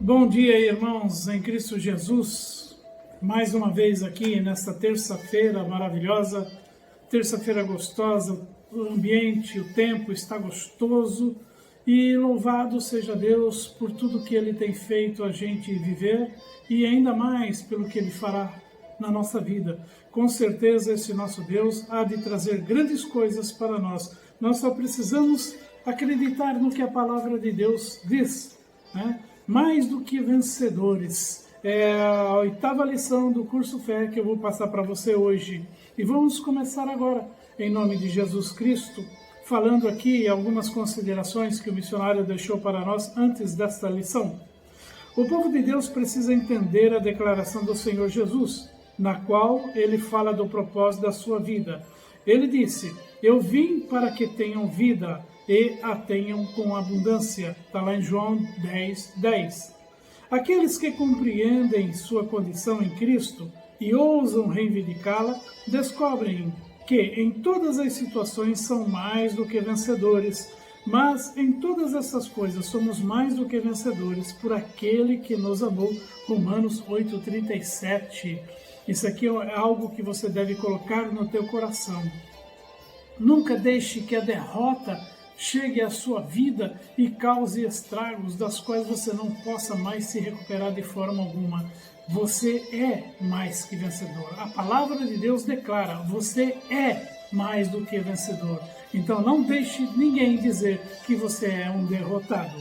Bom dia, irmãos, em Cristo Jesus. Mais uma vez aqui nesta terça-feira maravilhosa, terça-feira gostosa, o ambiente, o tempo está gostoso e louvado seja Deus por tudo que Ele tem feito a gente viver e ainda mais pelo que Ele fará na nossa vida. Com certeza esse nosso Deus há de trazer grandes coisas para nós. Nós só precisamos acreditar no que a palavra de Deus diz, né? Mais do que vencedores. É a 8ª lição do curso Fé que eu vou passar para você hoje. E vamos começar agora, em nome de Jesus Cristo, falando aqui algumas considerações que o missionário deixou para nós antes desta lição. O povo de Deus precisa entender a declaração do Senhor Jesus, na qual ele fala do propósito da sua vida. Ele disse: "Eu vim para que tenham vida e a tenham com abundância." Está lá em João 10:10. Aqueles que compreendem sua condição em Cristo e ousam reivindicá-la, descobrem que em todas as situações são mais do que vencedores, mas em todas essas coisas somos mais do que vencedores por aquele que nos amou. Romanos 8:37. Isso aqui é algo que você deve colocar no teu coração. Nunca deixe que a derrota chegue à sua vida e cause estragos das quais você não possa mais se recuperar de forma alguma. Você é mais que vencedor. A palavra de Deus declara: você é mais do que vencedor. Então não deixe ninguém dizer que você é um derrotado.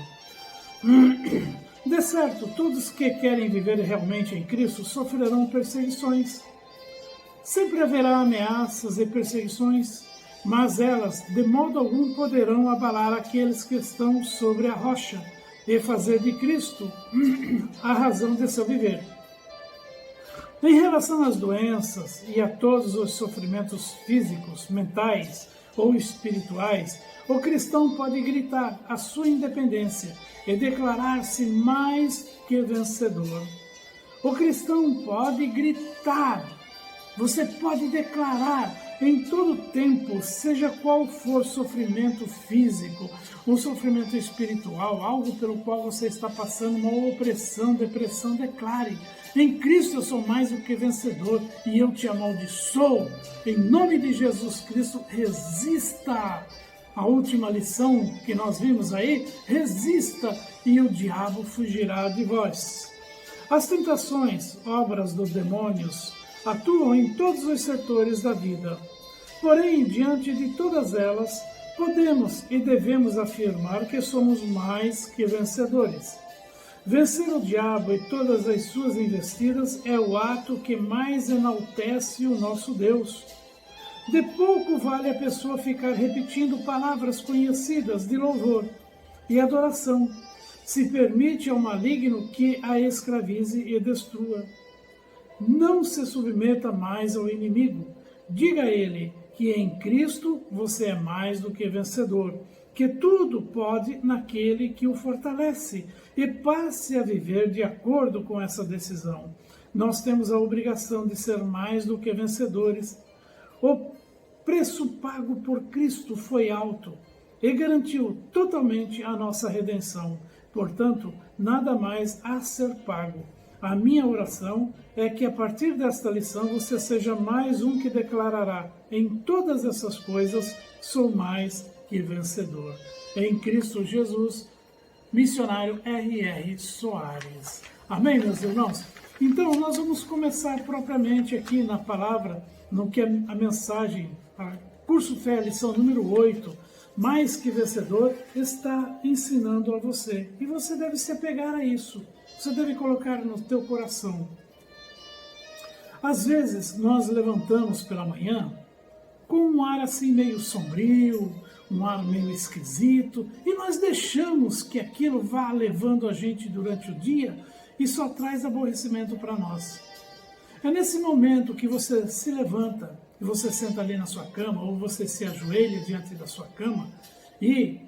De certo, todos que querem viver realmente em Cristo sofrerão perseguições. Sempre haverá ameaças e perseguições, mas elas de modo algum poderão abalar aqueles que estão sobre a rocha e fazer de Cristo a razão de seu viver. Em relação às doenças e a todos os sofrimentos físicos, mentais ou espirituais, o cristão pode gritar a sua independência e declarar-se mais que vencedor. O cristão pode gritar, você pode declarar em todo tempo, seja qual for o sofrimento físico, um sofrimento espiritual, algo pelo qual você está passando, uma opressão, depressão, declare: em Cristo eu sou mais do que vencedor e eu te amaldiçoo. Em nome de Jesus Cristo, resista. A última lição que nós vimos aí: resista e o diabo fugirá de vós. As tentações, obras dos demônios, atuam em todos os setores da vida. Porém, diante de todas elas, podemos e devemos afirmar que somos mais que vencedores. Vencer o diabo e todas as suas investidas é o ato que mais enaltece o nosso Deus. De pouco vale a pessoa ficar repetindo palavras conhecidas de louvor e adoração, se permite ao maligno que a escravize e destrua. Não se submeta mais ao inimigo. Diga a ele que em Cristo você é mais do que vencedor, que tudo pode naquele que o fortalece, e passe a viver de acordo com essa decisão. Nós temos a obrigação de ser mais do que vencedores. O preço pago por Cristo foi alto e garantiu totalmente a nossa redenção. Portanto, nada mais a ser pago. A minha oração é que a partir desta lição você seja mais um que declarará: em todas essas coisas sou mais que vencedor. Em Cristo Jesus, missionário R.R. Soares. Amém, meus irmãos? Então, nós vamos começar propriamente aqui na palavra, no que a mensagem, a Curso Fé, lição número 8, mais que vencedor, está ensinando a você. E você deve se apegar a isso. Você deve colocar no teu coração. Às vezes, nós levantamos pela manhã com um ar assim meio sombrio, um ar meio esquisito, e nós deixamos que aquilo vá levando a gente durante o dia e só traz aborrecimento para nós. É nesse momento que você se levanta e você senta ali na sua cama, ou você se ajoelha diante da sua cama e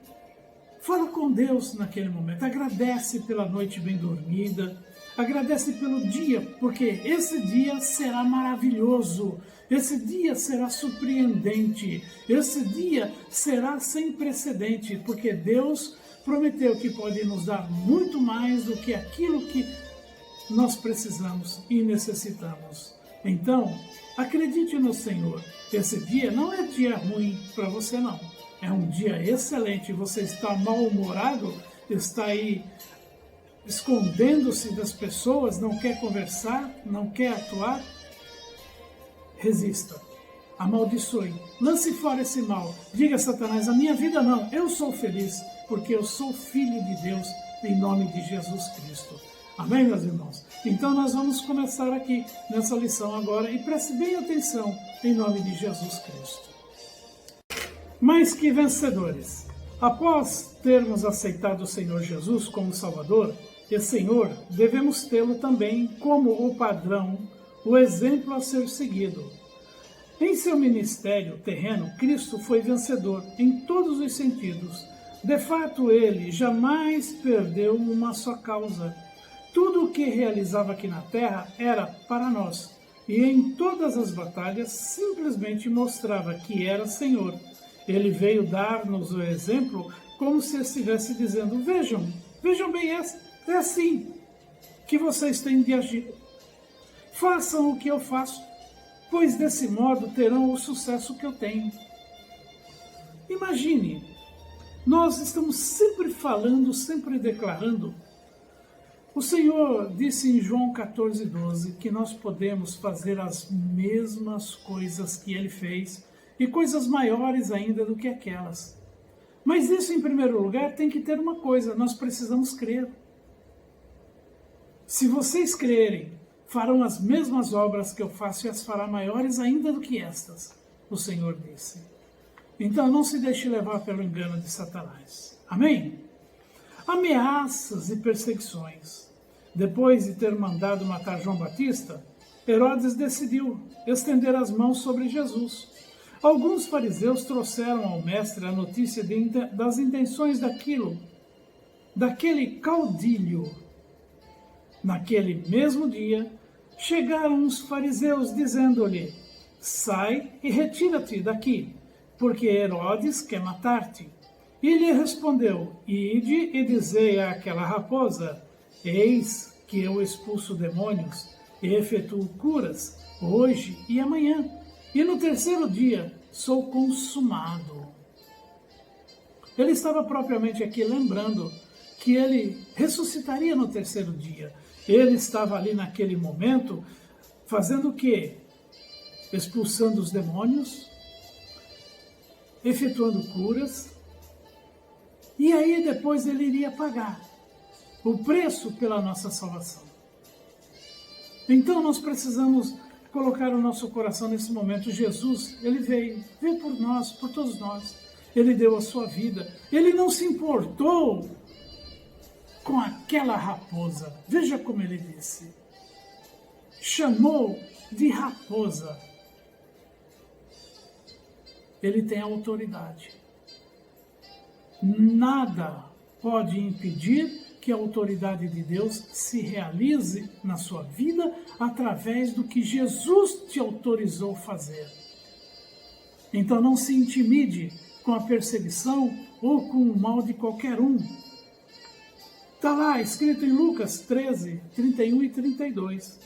fala com Deus naquele momento. Agradece pela noite bem dormida, agradece pelo dia, porque esse dia será maravilhoso, esse dia será surpreendente, esse dia será sem precedente, porque Deus prometeu que pode nos dar muito mais do que aquilo que nós precisamos e necessitamos. Então, acredite no Senhor. Esse dia não é dia ruim para você, não. É um dia excelente. Você está mal-humorado, está aí escondendo-se das pessoas, não quer conversar, não quer atuar. Resista. Amaldiçoe. Lance fora esse mal. Diga a Satanás, a minha vida não. Eu sou feliz, porque eu sou filho de Deus, em nome de Jesus Cristo. Amém, meus irmãos? Então nós vamos começar aqui nessa lição agora e preste bem atenção em nome de Jesus Cristo. Mais que vencedores. Após termos aceitado o Senhor Jesus como Salvador e Senhor, devemos tê-lo também como o padrão, o exemplo a ser seguido. Em seu ministério terreno, Cristo foi vencedor em todos os sentidos. De fato, ele jamais perdeu uma só causa. Tudo o que realizava aqui na terra era para nós, e em todas as batalhas simplesmente mostrava que era Senhor. Ele veio dar-nos o exemplo como se estivesse dizendo, vejam bem, é assim que vocês têm de agir. Façam o que eu faço, pois desse modo terão o sucesso que eu tenho. Imagine, nós estamos sempre falando, sempre declarando. O Senhor disse em João 14:12 que nós podemos fazer as mesmas coisas que Ele fez e coisas maiores ainda do que aquelas. Mas isso, em primeiro lugar, tem que ter uma coisa, nós precisamos crer. Se vocês crerem, farão as mesmas obras que eu faço e as fará maiores ainda do que estas, o Senhor disse. Então não se deixe levar pelo engano de Satanás. Amém? Ameaças e perseguições. Depois de ter mandado matar João Batista, Herodes decidiu estender as mãos sobre Jesus. Alguns fariseus trouxeram ao mestre a notícia das intenções daquele caudilho. Naquele mesmo dia, chegaram os fariseus dizendo-lhe, sai e retira-te daqui, porque Herodes quer matar-te. E lhe respondeu, ide e dizei àquela raposa, eis que eu expulso demônios e efetuo curas hoje e amanhã, e no terceiro dia sou consumado. Ele estava propriamente aqui lembrando que ele ressuscitaria no terceiro dia. Ele estava ali naquele momento fazendo o quê? Expulsando os demônios, efetuando curas, e aí depois ele iria pagar o preço pela nossa salvação. Então nós precisamos colocar o nosso coração nesse momento. Jesus, ele veio por nós, por todos nós. Ele deu a sua vida. Ele não se importou com aquela raposa. Veja como ele disse. Chamou de raposa. Ele tem autoridade. Nada pode impedir que a autoridade de Deus se realize na sua vida através do que Jesus te autorizou fazer. Então não se intimide com a perseguição ou com o mal de qualquer um. Está lá escrito em Lucas 13, 31 e 32.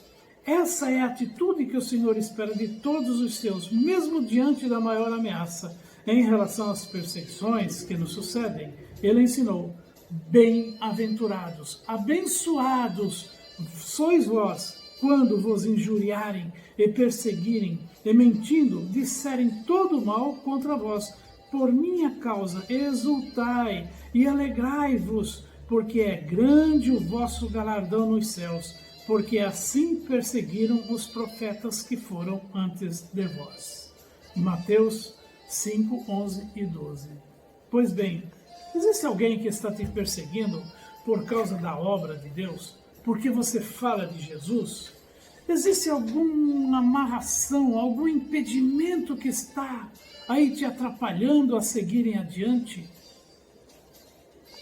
Essa é a atitude que o Senhor espera de todos os seus, mesmo diante da maior ameaça. Em relação às perseguições que nos sucedem, ele ensinou, bem-aventurados, abençoados sois vós, quando vos injuriarem e perseguirem, e mentindo, disserem todo mal contra vós. Por minha causa exultai e alegrai-vos, porque é grande o vosso galardão nos céus, porque assim perseguiram os profetas que foram antes de vós. Mateus 5, 11 e 12. Pois bem, existe alguém que está te perseguindo por causa da obra de Deus? Porque você fala de Jesus? Existe alguma amarração, algum impedimento que está aí te atrapalhando a seguirem adiante?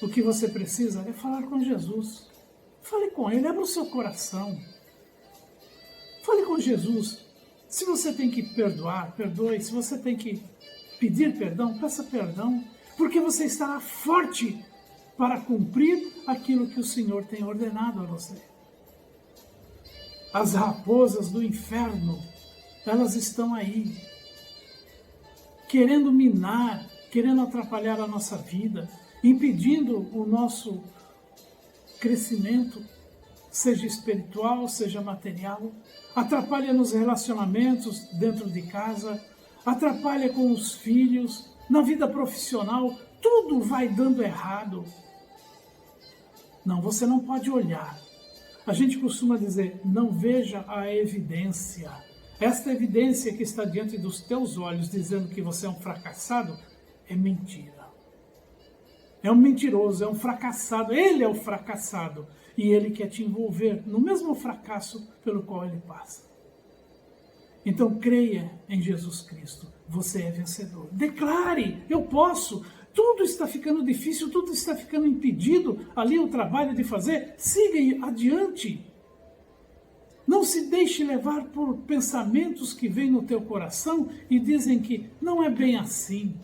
O que você precisa é falar com Jesus. Fale com Ele, abra o seu coração. Fale com Jesus. Se você tem que perdoar, perdoe. Se você tem que pedir perdão, peça perdão. Porque você estará forte para cumprir aquilo que o Senhor tem ordenado a você. As raposas do inferno, elas estão aí, querendo minar, querendo atrapalhar a nossa vida, impedindo o nosso crescimento, seja espiritual, seja material, atrapalha nos relacionamentos dentro de casa, atrapalha com os filhos, na vida profissional, tudo vai dando errado. Não, você não pode olhar. A gente costuma dizer, não veja a evidência. Esta evidência que está diante dos teus olhos, dizendo que você é um fracassado, é mentira. É um mentiroso, é um fracassado. Ele é o fracassado. E ele quer te envolver no mesmo fracasso pelo qual ele passa. Então creia em Jesus Cristo. Você é vencedor. Declare, eu posso. Tudo está ficando difícil, tudo está ficando impedido. Ali o trabalho de fazer, siga adiante. Não se deixe levar por pensamentos que vêm no teu coração e dizem que não é bem assim.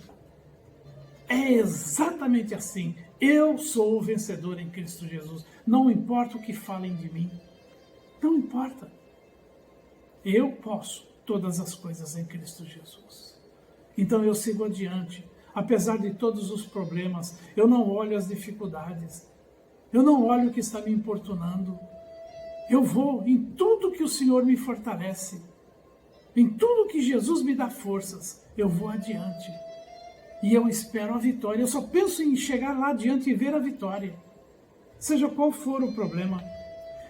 É exatamente assim. Eu sou o vencedor em Cristo Jesus. Não importa o que falem de mim. Não importa. Eu posso todas as coisas em Cristo Jesus. Então eu sigo adiante. Apesar de todos os problemas, eu não olho as dificuldades. Eu não olho o que está me importunando. Eu vou em tudo que o Senhor me fortalece. Em tudo que Jesus me dá forças, eu vou adiante. E eu espero a vitória. Eu só penso em chegar lá adiante e ver a vitória. Seja qual for o problema.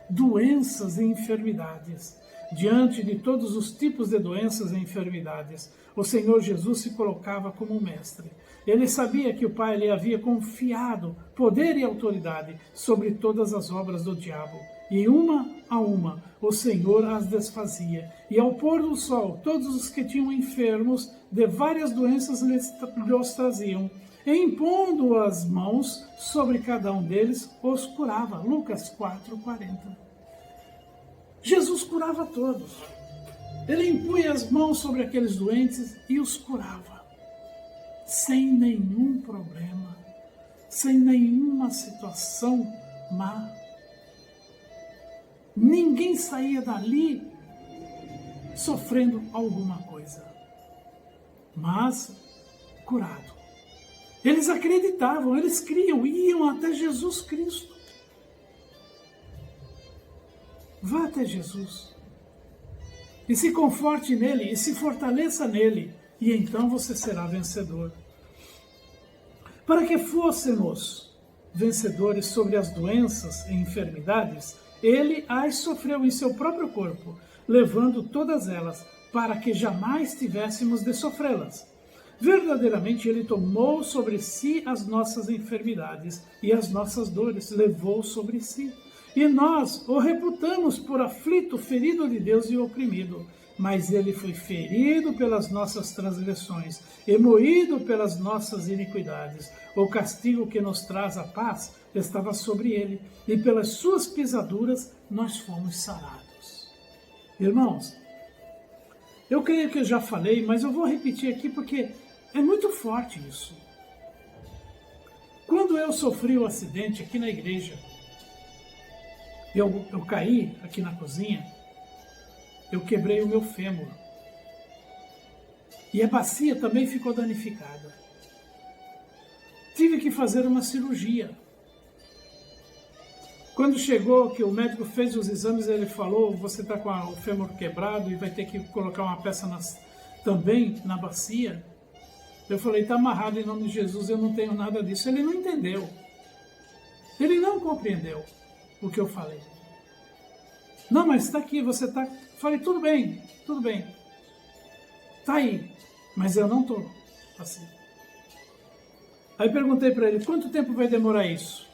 Doenças e enfermidades. Diante de todos os tipos de doenças e enfermidades, o Senhor Jesus se colocava como mestre. Ele sabia que o Pai lhe havia confiado poder e autoridade sobre todas as obras do diabo. E uma a uma, o Senhor as desfazia. E ao pôr do sol, todos os que tinham enfermos de várias doenças lhes traziam. E impondo as mãos sobre cada um deles, os curava. Lucas 4:40. Jesus curava todos. Ele impunha as mãos sobre aqueles doentes e os curava. Sem nenhum problema. Sem nenhuma situação má. Ninguém saía dali sofrendo alguma coisa. Mas curado. Eles acreditavam, eles criam, iam até Jesus Cristo. Vá até Jesus. E se conforte nele, e se fortaleça nele. E então você será vencedor. Para que fôssemos vencedores sobre as doenças e enfermidades, ele as sofreu em seu próprio corpo, levando todas elas, para que jamais tivéssemos de sofrê-las. Verdadeiramente ele tomou sobre si as nossas enfermidades e as nossas dores, levou sobre si. E nós o reputamos por aflito, ferido de Deus e oprimido. Mas ele foi ferido pelas nossas transgressões e moído pelas nossas iniquidades. O castigo que nos traz a paz estava sobre ele, e pelas suas pisaduras nós fomos sarados. Irmãos, eu creio que eu já falei, mas eu vou repetir aqui porque é muito forte isso. Quando eu sofri o acidente aqui na igreja, eu caí aqui na cozinha, eu quebrei o meu fêmur. E a bacia também ficou danificada. Tive que fazer uma cirurgia. Quando chegou, que o médico fez os exames, ele falou, você está com o fêmur quebrado e vai ter que colocar uma peça também na bacia. Eu falei, está amarrado em nome de Jesus, eu não tenho nada disso. Ele não entendeu. Ele não compreendeu o que eu falei. Não, mas está aqui, você está... Falei, tudo bem. Está aí, mas eu não estou assim. Aí perguntei para ele, quanto tempo vai demorar isso?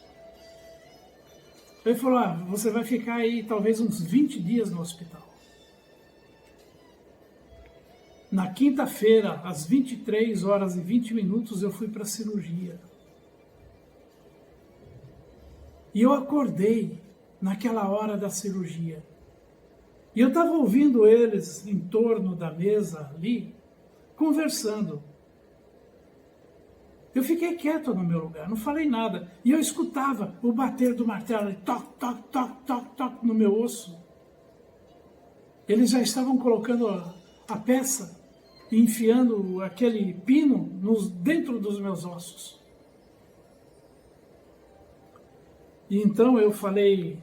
Ele falou, você vai ficar aí talvez uns 20 dias no hospital. Na quinta-feira, às 23h20, eu fui para a cirurgia. E eu acordei naquela hora da cirurgia. E eu estava ouvindo eles em torno da mesa ali, conversando. Eu fiquei quieto no meu lugar, não falei nada. E eu escutava o bater do martelo, toc, toc, toc, toc, toc, no meu osso. Eles já estavam colocando a peça e enfiando aquele pino dentro dos meus ossos. E então eu falei,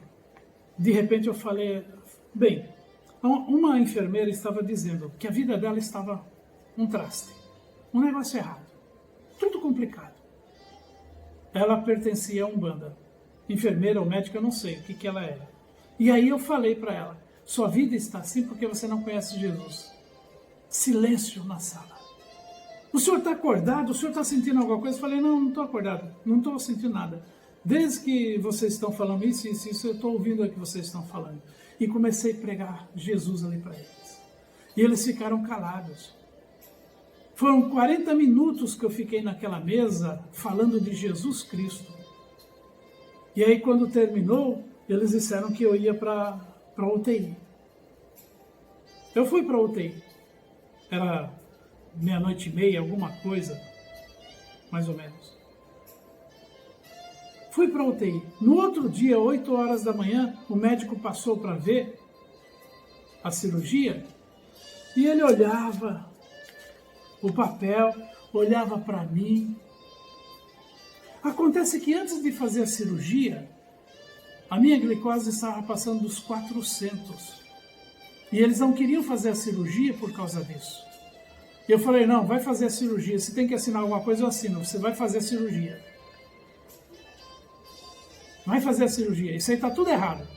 de repente eu falei, bem, uma enfermeira estava dizendo que a vida dela estava um traste, um negócio errado, tudo complicado. Ela pertencia a Umbanda, enfermeira ou médica, eu não sei o que ela era. E aí eu falei para ela, sua vida está assim porque você não conhece Jesus. Silêncio na sala. O senhor está acordado? O senhor está sentindo alguma coisa? Eu falei, não estou acordado, não estou sentindo nada. Desde que vocês estão falando isso, eu estou ouvindo o que vocês estão falando. E comecei a pregar Jesus ali para eles. E eles ficaram calados. Foram 40 minutos que eu fiquei naquela mesa falando de Jesus Cristo. E aí quando terminou, eles disseram que eu ia para a UTI. Eu fui para a UTI. Era 00:30, alguma coisa, mais ou menos. Fui para a UTI. No outro dia, 8 horas da manhã, o médico passou para ver a cirurgia e ele olhava o papel, olhava para mim. Acontece que antes de fazer a cirurgia, a minha glicose estava passando dos 400. E eles não queriam fazer a cirurgia por causa disso. Eu falei, não, vai fazer a cirurgia. Se tem que assinar alguma coisa, eu assino. Você vai fazer a cirurgia. Vai fazer a cirurgia. Isso aí está tudo errado.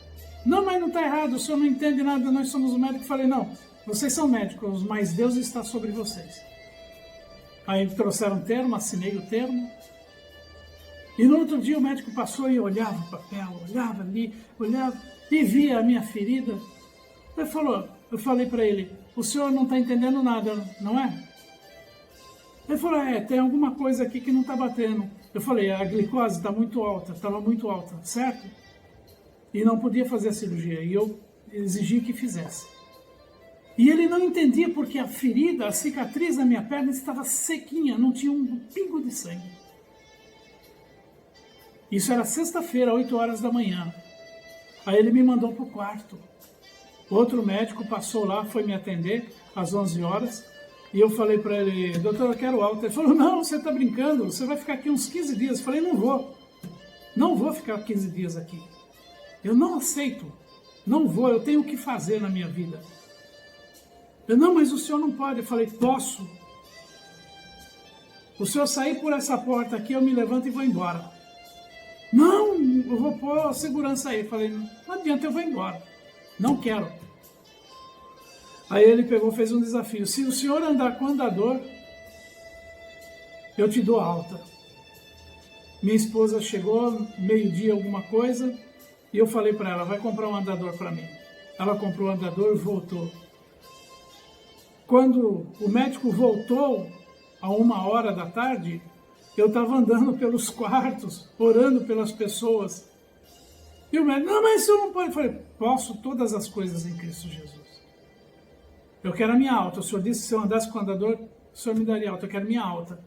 Não, mas não está errado. O senhor não entende nada. Nós somos médicos. Eu falei, não, vocês são médicos, mas Deus está sobre vocês. Aí trouxeram um termo, assinei o termo. E no outro dia o médico passou e olhava o papel, olhava ali, olhava e via a minha ferida. Eu falei para ele, o senhor não está entendendo nada, não é? Ele falou, tem alguma coisa aqui que não está batendo. Eu falei, a glicose está muito alta, estava muito alta, certo? E não podia fazer a cirurgia, e eu exigi que fizesse. E ele não entendia porque a ferida, a cicatriz na minha perna estava sequinha, não tinha um pingo de sangue. Isso era sexta-feira, 8 horas da manhã. Aí ele me mandou para o quarto. Outro médico passou lá, foi me atender às 11 horas. E eu falei para ele, doutor, eu quero alta. Ele falou, não, você está brincando, você vai ficar aqui uns 15 dias. Eu falei, não vou. Não vou ficar 15 dias aqui. Eu não aceito. Não vou, eu tenho o que fazer na minha vida. Eu, não, mas o senhor não pode. Eu falei, posso. O senhor sair por essa porta aqui, eu me levanto e vou embora. Não, eu vou pôr a segurança aí. Eu falei, não adianta, eu vou embora. Não quero. Aí ele pegou, fez um desafio. Se o senhor andar com andador, eu te dou alta. Minha esposa chegou, meio-dia, alguma coisa, e eu falei para ela, vai comprar um andador para mim. Ela comprou o andador e voltou. Quando o médico voltou, a 1h da tarde, eu estava andando pelos quartos, orando pelas pessoas. E o médico, não, mas o senhor não pode. Eu falei, posso todas as coisas em Cristo Jesus. Eu quero a minha alta. O senhor disse que se eu andasse com o andador, o senhor me daria alta. Eu quero a minha alta.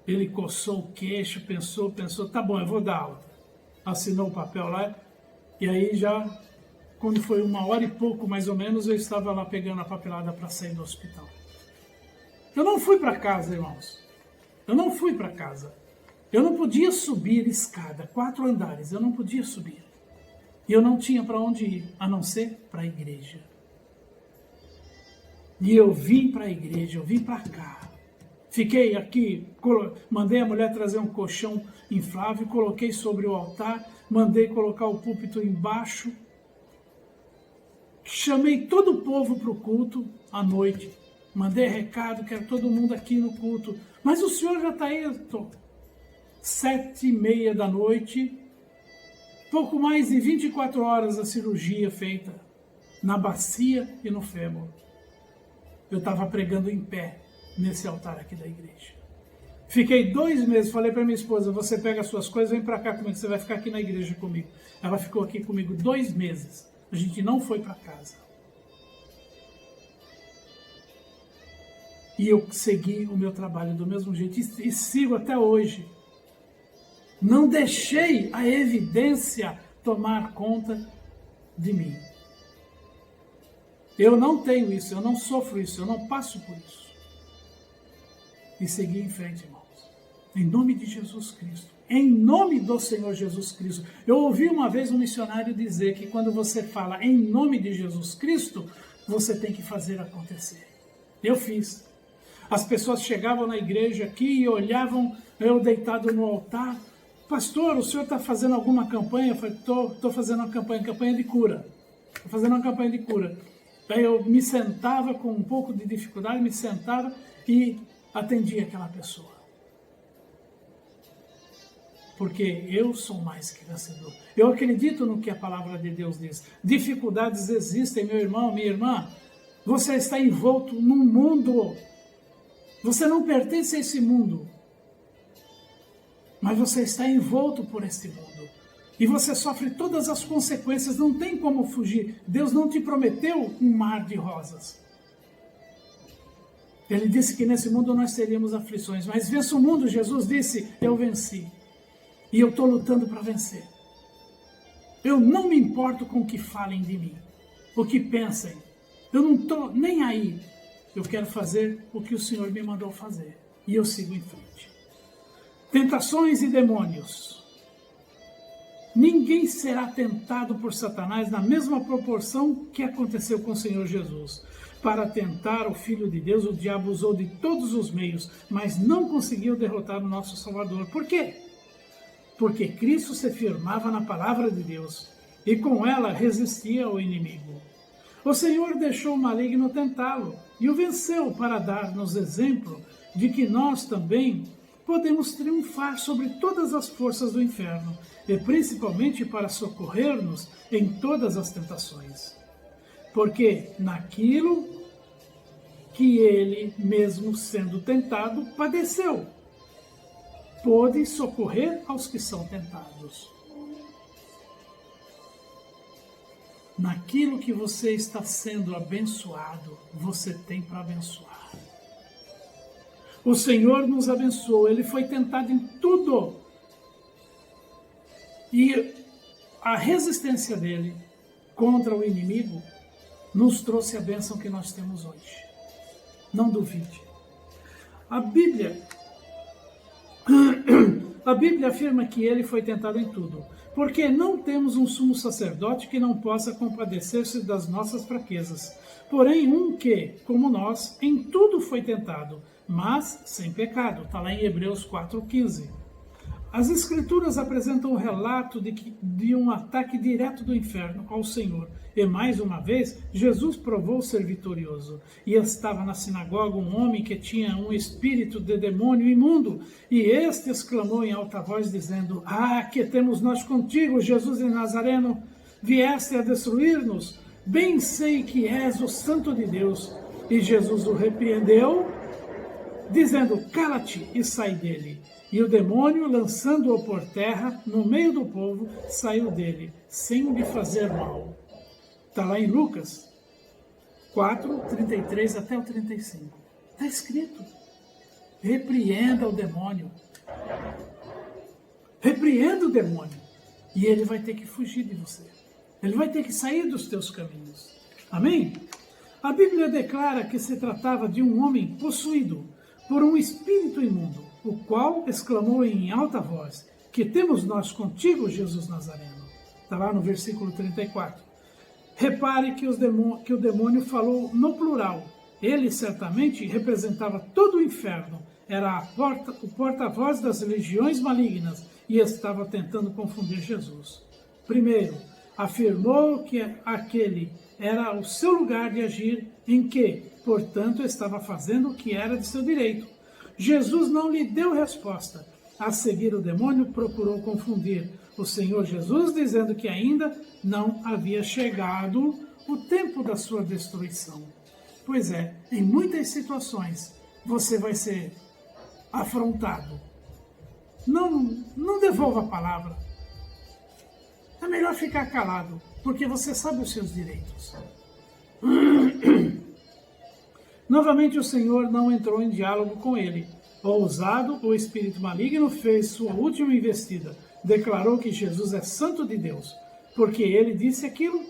Ele coçou o queixo, pensou, tá bom, eu vou dar alta. Assinou o papel lá. E aí já, quando foi 1h e pouco mais ou menos, eu estava lá pegando a papelada para sair do hospital. Eu não fui para casa, irmãos. Eu não fui para casa. Eu não podia subir escada, 4 andares, eu não podia subir. E eu não tinha para onde ir, a não ser para a igreja. E eu vim para a igreja, eu vim para cá. Fiquei aqui, mandei a mulher trazer um colchão inflável, coloquei sobre o altar, mandei colocar o púlpito embaixo. Chamei todo o povo para o culto à noite. Mandei recado, quero todo mundo aqui no culto. Mas o senhor já está aí, eu estou. 7h30 da noite, pouco mais de 24 horas a cirurgia feita na bacia e no fêmur. Eu estava pregando em pé nesse altar aqui da igreja. Fiquei 2 meses, falei para minha esposa, você pega as suas coisas, vem para cá comigo, você vai ficar aqui na igreja comigo. Ela ficou aqui comigo 2 meses. A gente não foi para casa. E eu segui o meu trabalho do mesmo jeito e sigo até hoje. Não deixei a evidência tomar conta de mim. Eu não tenho isso, eu não sofro isso, eu não passo por isso. E segui em frente, irmãos. Em nome de Jesus Cristo. Em nome do Senhor Jesus Cristo. Eu ouvi uma vez um missionário dizer que quando você fala em nome de Jesus Cristo, você tem que fazer acontecer. Eu fiz. As pessoas chegavam na igreja aqui e olhavam eu deitado no altar. Pastor, o senhor está fazendo alguma campanha? Eu falei, estou fazendo uma campanha de cura. Estou fazendo uma campanha de cura. Aí eu me sentava com um pouco de dificuldade, me sentava e atendia aquela pessoa. Porque eu sou mais que vencedor. Eu acredito no que a palavra de Deus diz. Dificuldades existem, meu irmão, minha irmã. Você está envolto num mundo. Você não pertence a esse mundo. Mas você está envolto por este mundo. E você sofre todas as consequências, não tem como fugir. Deus não te prometeu um mar de rosas. Ele disse que nesse mundo nós teríamos aflições. Mas vença o mundo, Jesus disse, eu venci. E eu estou lutando para vencer. Eu não me importo com o que falem de mim, o que pensem. Eu não estou nem aí. Eu quero fazer o que o Senhor me mandou fazer. E eu sigo em frente. Tentações e demônios. Ninguém será tentado por Satanás na mesma proporção que aconteceu com o Senhor Jesus. Para tentar o Filho de Deus, o diabo usou de todos os meios, mas não conseguiu derrotar o nosso Salvador. Por quê? Porque Cristo se firmava na palavra de Deus e com ela resistia ao inimigo. O Senhor deixou o maligno tentá-lo e o venceu para dar-nos exemplo de que nós também podemos triunfar sobre todas as forças do inferno e principalmente para socorrer-nos em todas as tentações. Porque naquilo que ele, mesmo sendo tentado, padeceu, pôde socorrer aos que são tentados. Naquilo que você está sendo abençoado, você tem para abençoar. O Senhor nos abençoou, Ele foi tentado em tudo. E a resistência dele contra o inimigo nos trouxe a bênção que nós temos hoje. Não duvide. A Bíblia afirma que ele foi tentado em tudo, porque não temos um sumo sacerdote que não possa compadecer-se das nossas fraquezas, porém um que, como nós, em tudo foi tentado, mas sem pecado. Está lá em Hebreus 4,15. As Escrituras apresentam o relato de um ataque direto do inferno ao Senhor. E mais uma vez, Jesus provou ser vitorioso. E estava na sinagoga um homem que tinha um espírito de demônio imundo. E este exclamou em alta voz, dizendo: Ah, que temos nós contigo, Jesus de Nazareno? Vieste a destruir-nos? Bem sei que és o Santo de Deus. E Jesus o repreendeu, dizendo: Cala-te e sai dele. E o demônio, lançando-o por terra, no meio do povo, saiu dele, sem lhe fazer mal. Está lá em Lucas 4, 33 até o 35. Está escrito: repreenda o demônio. Repreenda o demônio. E ele vai ter que fugir de você. Ele vai ter que sair dos teus caminhos. Amém? A Bíblia declara que se tratava de um homem possuído por um espírito imundo, o qual exclamou em alta voz: Que temos nós contigo, Jesus Nazareno? Está lá no versículo 34. Repare que o demônio falou no plural. Ele certamente representava todo o inferno. Era o porta-voz das legiões malignas e estava tentando confundir Jesus. Primeiro, afirmou que aquele era o seu lugar de agir, em que, portanto, estava fazendo o que era de seu direito. Jesus não lhe deu resposta. A seguir, o demônio procurou confundir o Senhor Jesus, dizendo que ainda não havia chegado o tempo da sua destruição. Pois é, em muitas situações você vai ser afrontado. Não devolva a palavra. É melhor ficar calado, porque você sabe os seus direitos. Novamente o Senhor não entrou em diálogo com ele. Ousado, o espírito maligno fez sua última investida. Declarou que Jesus é santo de Deus. Porque ele disse aquilo?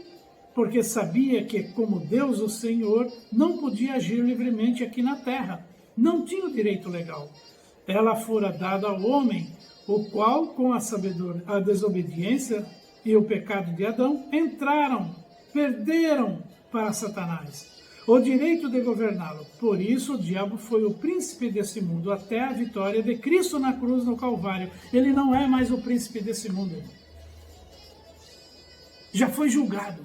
Porque sabia que, como Deus, o Senhor, não podia agir livremente aqui na terra. Não tinha o direito legal. Ela fora dada ao homem, o qual, com a desobediência e o pecado de Adão, perderam para Satanás o direito de governá-lo. Por isso o diabo foi o príncipe desse mundo, até a vitória de Cristo na cruz no Calvário. Ele não é mais o príncipe desse mundo. Já foi julgado.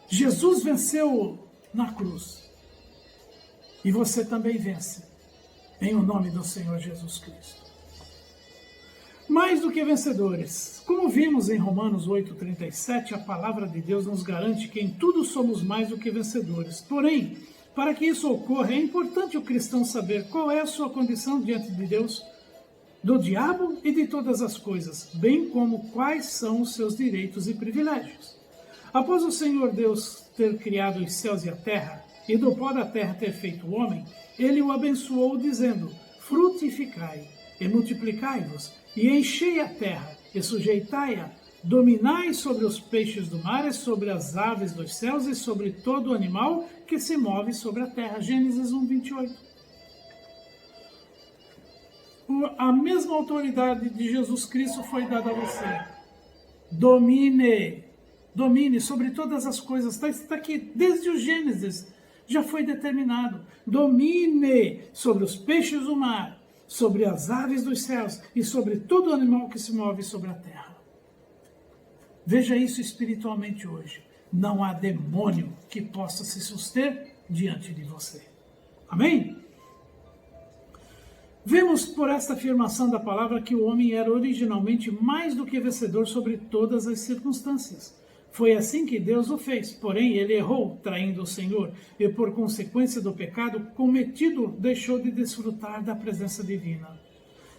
Jesus venceu na cruz. E você também vence, em o nome do Senhor Jesus Cristo. Mais do que vencedores. Como vimos em Romanos 8,37, a palavra de Deus nos garante que em tudo somos mais do que vencedores. Porém, para que isso ocorra, é importante o cristão saber qual é a sua condição diante de Deus, do diabo e de todas as coisas, bem como quais são os seus direitos e privilégios. Após o Senhor Deus ter criado os céus e a terra, e do pó da terra ter feito o homem, ele o abençoou, dizendo: frutificai e multiplicai-vos, e enchei a terra, e sujeitai-a, dominai sobre os peixes do mar, e sobre as aves dos céus, e sobre todo animal que se move sobre a terra. Gênesis 1:28. A mesma autoridade de Jesus Cristo foi dada a você. Domine sobre todas as coisas. Está aqui, desde o Gênesis, já foi determinado. Domine sobre os peixes do mar, sobre as aves dos céus e sobre todo animal que se move sobre a terra. Veja isso espiritualmente hoje. Não há demônio que possa se suster diante de você. Amém? Vemos por esta afirmação da palavra que o homem era originalmente mais do que vencedor sobre todas as circunstâncias. Foi assim que Deus o fez, porém ele errou, traindo o Senhor, e por consequência do pecado cometido, deixou de desfrutar da presença divina.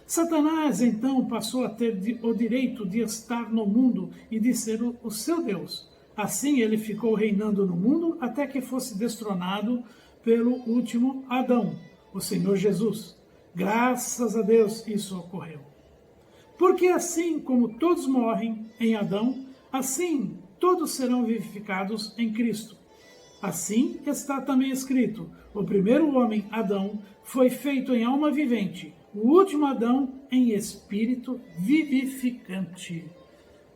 Satanás, então, passou a ter o direito de estar no mundo e de ser o seu Deus. Assim ele ficou reinando no mundo até que fosse destronado pelo último Adão, o Senhor Jesus. Graças a Deus isso ocorreu. Porque assim como todos morrem em Adão, assim todos serão vivificados em Cristo. Assim está também escrito: o primeiro homem, Adão, foi feito em alma vivente, o último Adão em espírito vivificante.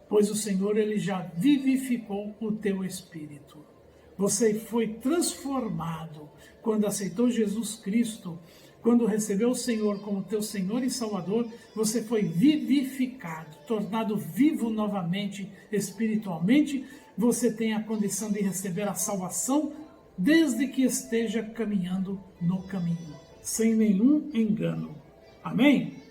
Pois o Senhor, ele já vivificou o teu espírito. Você foi transformado quando aceitou Jesus Cristo. Quando recebeu o Senhor como teu Senhor e Salvador, você foi vivificado, tornado vivo novamente espiritualmente. Você tem a condição de receber a salvação desde que esteja caminhando no caminho, sem nenhum engano. Amém?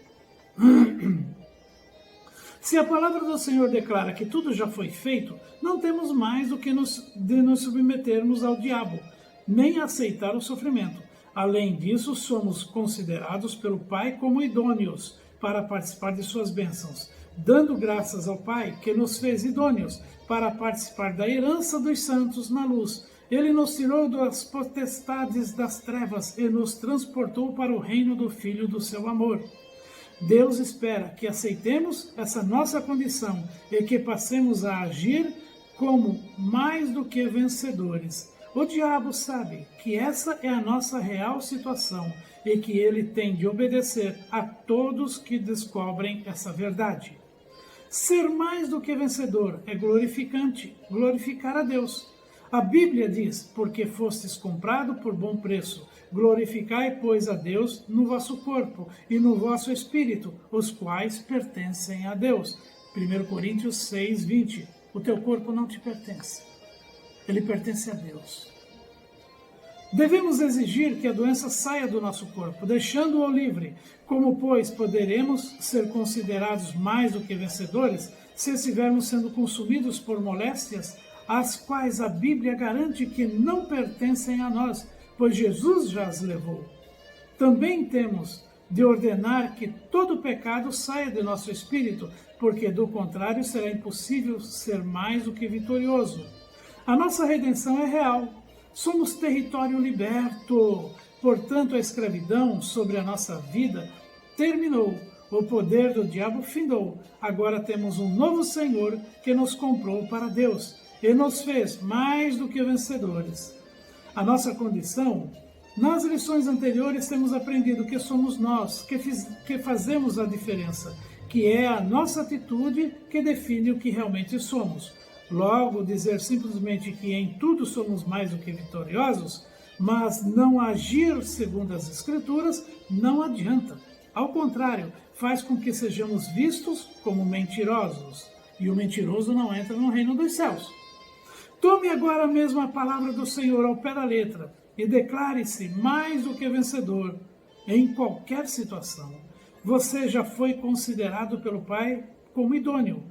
Se a palavra do Senhor declara que tudo já foi feito, não temos mais do que nos submetermos ao diabo, nem aceitar o sofrimento. Além disso, somos considerados pelo Pai como idôneos para participar de suas bênçãos, dando graças ao Pai que nos fez idôneos para participar da herança dos santos na luz. Ele nos tirou das potestades das trevas e nos transportou para o reino do Filho do seu amor. Deus espera que aceitemos essa nossa condição e que passemos a agir como mais do que vencedores. O diabo sabe que essa é a nossa real situação e que ele tem de obedecer a todos que descobrem essa verdade. Ser mais do que vencedor é glorificante, glorificar a Deus. A Bíblia diz: porque fostes comprado por bom preço, glorificai, pois, a Deus no vosso corpo e no vosso espírito, os quais pertencem a Deus. 1 Coríntios 6:20. O teu corpo não te pertence. Ele pertence a Deus. Devemos exigir que a doença saia do nosso corpo, deixando-o livre. Como, pois, poderemos ser considerados mais do que vencedores se estivermos sendo consumidos por moléstias, as quais a Bíblia garante que não pertencem a nós, pois Jesus já as levou. Também temos de ordenar que todo pecado saia de nosso espírito, porque do contrário será impossível ser mais do que vitorioso. A nossa redenção é real. Somos território liberto. Portanto, a escravidão sobre a nossa vida terminou. O poder do diabo findou. Agora temos um novo Senhor que nos comprou para Deus e nos fez mais do que vencedores. A nossa condição, nas lições anteriores temos aprendido que somos nós que fazemos a diferença, que é a nossa atitude que define o que realmente somos. Logo, dizer simplesmente que em tudo somos mais do que vitoriosos, mas não agir segundo as Escrituras, não adianta. Ao contrário, faz com que sejamos vistos como mentirosos, e o mentiroso não entra no reino dos céus. Tome agora mesmo a palavra do Senhor ao pé da letra e declare-se mais do que vencedor em qualquer situação. Você já foi considerado pelo Pai como idôneo.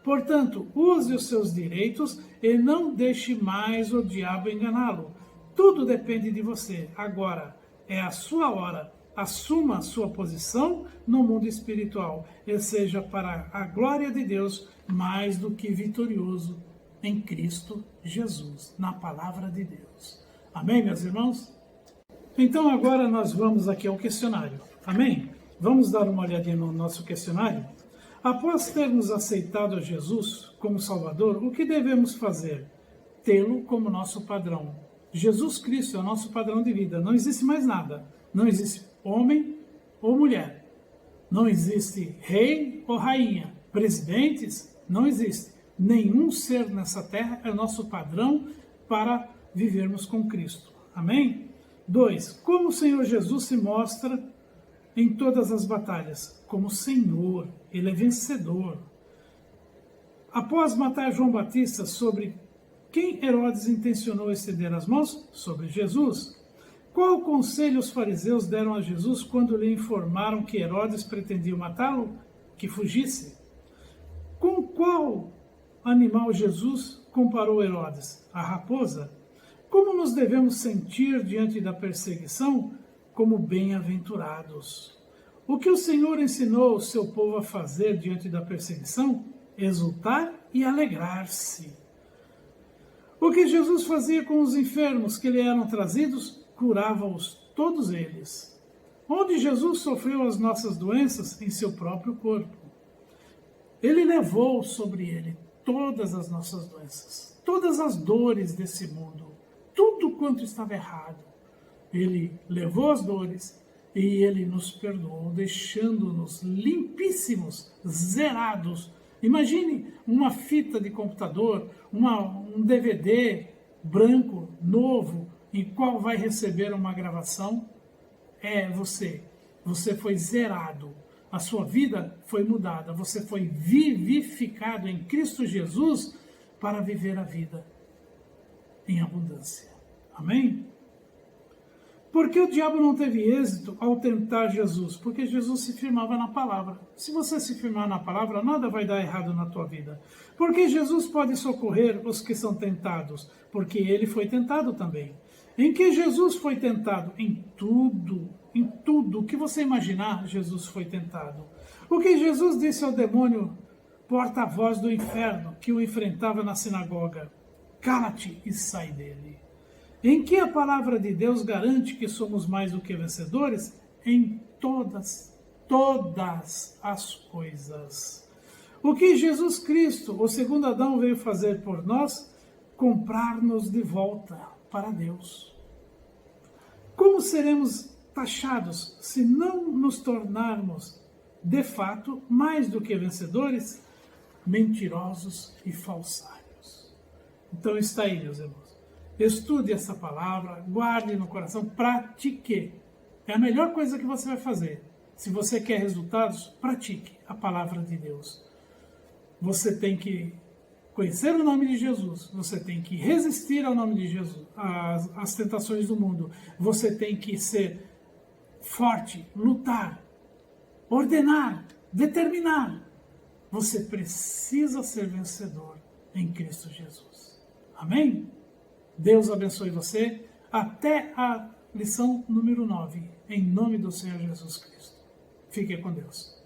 Portanto, use os seus direitos e não deixe mais o diabo enganá-lo. Tudo depende de você. Agora é a sua hora. Assuma a sua posição no mundo espiritual e seja para a glória de Deus mais do que vitorioso em Cristo Jesus, na palavra de Deus. Amém, meus irmãos? Então agora nós vamos aqui ao questionário. Amém? Vamos dar uma olhadinha no nosso questionário? Após termos aceitado a Jesus como Salvador, o que devemos fazer? Tê-lo como nosso padrão. Jesus Cristo é o nosso padrão de vida. Não existe mais nada. Não existe homem ou mulher. Não existe rei ou rainha. Presidentes? Não existe. Nenhum ser nessa terra é o nosso padrão para vivermos com Cristo. Amém? 2. Como o Senhor Jesus se mostra em todas as batalhas? Como Senhor. Ele é vencedor. Após matar João Batista, sobre quem Herodes intencionou estender as mãos? Sobre Jesus. Qual conselho os fariseus deram a Jesus quando lhe informaram que Herodes pretendia matá-lo? Que fugisse. Com qual animal Jesus comparou Herodes? A raposa. Como nos devemos sentir diante da perseguição? Como bem-aventurados. O que o Senhor ensinou o seu povo a fazer diante da perseguição? Exultar e alegrar-se. O que Jesus fazia com os enfermos que lhe eram trazidos? Curava-os todos eles. Onde Jesus sofreu as nossas doenças? Em seu próprio corpo. Ele levou sobre ele todas as nossas doenças, todas as dores desse mundo, tudo quanto estava errado. Ele levou as dores e ele nos perdoou, deixando-nos limpíssimos, zerados. Imagine uma fita de computador, um DVD branco, novo, em qual vai receber uma gravação. Você foi zerado. A sua vida foi mudada. Você foi vivificado em Cristo Jesus para viver a vida em abundância. Amém? Por que o diabo não teve êxito ao tentar Jesus? Porque Jesus se firmava na palavra. Se você se firmar na palavra, nada vai dar errado na tua vida. Porque Jesus pode socorrer os que são tentados? Porque ele foi tentado também. Em que Jesus foi tentado? Em tudo o que você imaginar, Jesus foi tentado. O que Jesus disse ao demônio porta-voz do inferno que o enfrentava na sinagoga? Cala-te e sai dele. Em que a palavra de Deus garante que somos mais do que vencedores? Em todas as coisas. O que Jesus Cristo, o segundo Adão, veio fazer por nós? Comprar-nos de volta para Deus. Como seremos taxados se não nos tornarmos, de fato, mais do que vencedores? Mentirosos e falsários. Então está aí, meus irmãos. Estude essa palavra, guarde no coração, pratique. É a melhor coisa que você vai fazer. Se você quer resultados, pratique a palavra de Deus. Você tem que conhecer o nome de Jesus, você tem que resistir ao nome de Jesus, às tentações do mundo. Você tem que ser forte, lutar, ordenar, determinar. Você precisa ser vencedor em Cristo Jesus. Amém? Deus abençoe você. Até a lição número 9. Em nome do Senhor Jesus Cristo. Fique com Deus.